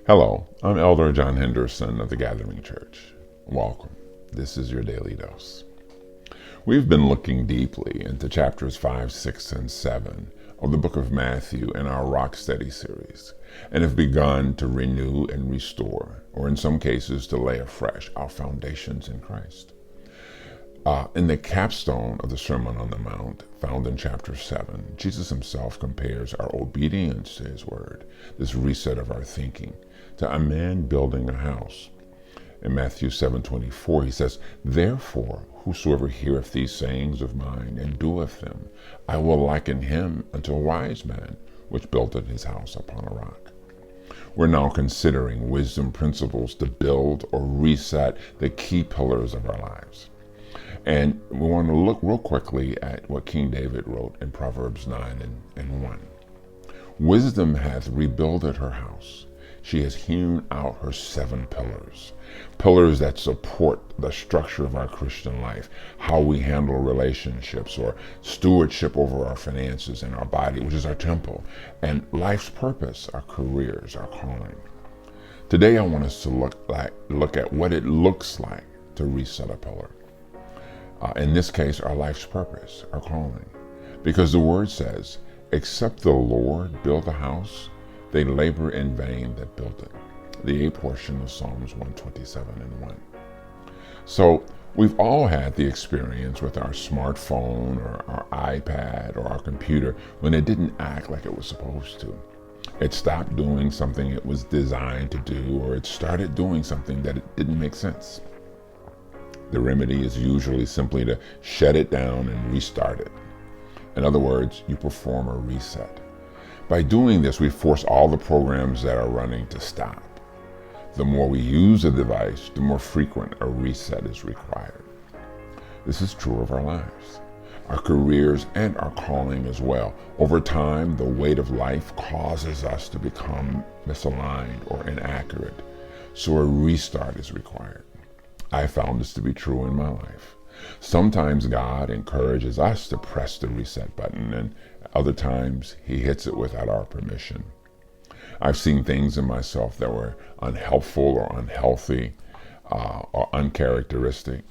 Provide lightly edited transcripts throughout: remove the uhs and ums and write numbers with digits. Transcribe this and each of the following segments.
Hello, I'm Elder John Henderson of the Gathering Church. Welcome. This is your Daily Dose. We've been looking deeply into chapters 5, 6, and 7 of the book of Matthew in our Rock Steady series, and have begun to renew and restore, or in some cases to lay afresh, our foundations in Christ. In the capstone of the Sermon on the Mount, found in chapter 7, Jesus himself compares our obedience to his word, this reset of our thinking, to a man building a house. In Matthew 7:24, he says, "Therefore, whosoever heareth these sayings of mine and doeth them, I will liken him unto a wise man, which builded his house upon a rock." We're now considering wisdom principles to build or reset the key pillars of our lives. And we want to look real quickly at what King David wrote in Proverbs 9 and 1. "Wisdom hath rebuilded her house. She has hewn out her 7 pillars. Pillars that support the structure of our Christian life, how we handle relationships or stewardship over our finances and our body, which is our temple, and life's purpose, our careers, our calling." Today I want us to look at what it looks like to reset a pillar. In this case, our life's purpose, our calling. Because the word says, "Except the Lord build a house, they labor in vain that build it." The A portion of Psalms 127 and 1. So we've all had the experience with our smartphone or our iPad or our computer when it didn't act like it was supposed to. It stopped doing something it was designed to do, or it started doing something that it didn't make sense. The remedy is usually simply to shut it down and restart it. In other words, you perform a reset. By doing this, we force all the programs that are running to stop. The more we use a device, the more frequent a reset is required. This is true of our lives, our careers, and our calling as well. Over time, the weight of life causes us to become misaligned or inaccurate, so a restart is required. I found this to be true in my life. Sometimes God encourages us to press the reset button, and other times he hits it without our permission. I've seen things in myself that were unhelpful or unhealthy or uncharacteristic.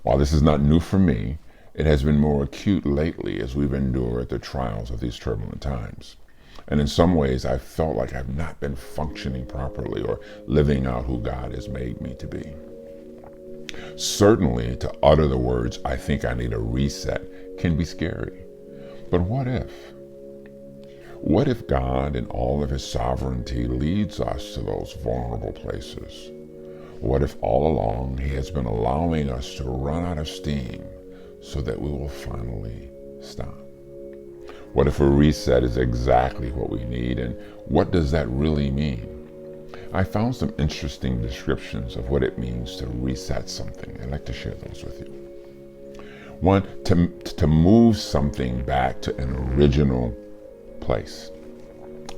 While this is not new for me, it has been more acute lately as we've endured the trials of these turbulent times. And in some ways, I felt like I've not been functioning properly or living out who God has made me to be. Certainly, to utter the words, "I think I need a reset," can be scary. But what if? What if God, in all of his sovereignty, leads us to those vulnerable places? What if all along he has been allowing us to run out of steam so that we will finally stop? What if a reset is exactly what we need, and what does that really mean? I found some interesting descriptions of what it means to reset something. I'd like to share those with you. One, to move something back to an original place,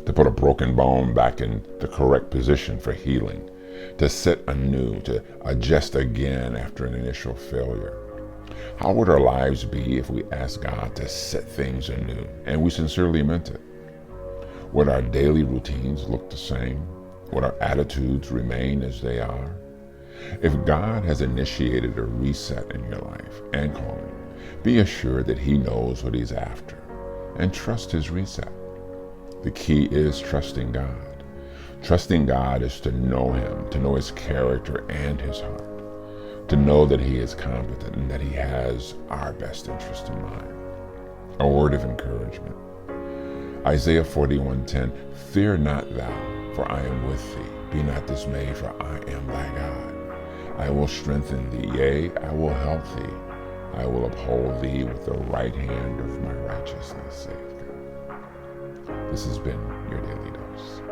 to put a broken bone back in the correct position for healing, to set anew, to adjust again after an initial failure. How would our lives be if we asked God to set things anew and we sincerely meant it? Would our daily routines look the same? Would our attitudes remain as they are? If God has initiated a reset in your life and calling, be assured that he knows what he's after, and trust his reset. The key is trusting God. Trusting God is to know him, to know his character and his heart, to know that he is competent and that he has our best interest in mind. A word of encouragement. Isaiah 41:10, "Fear not thou, for I am with thee. Be not dismayed, for I am thy God. I will strengthen thee, yea, I will help thee. I will uphold thee with the right hand of my righteousness," saith God. This has been your Daily Dose.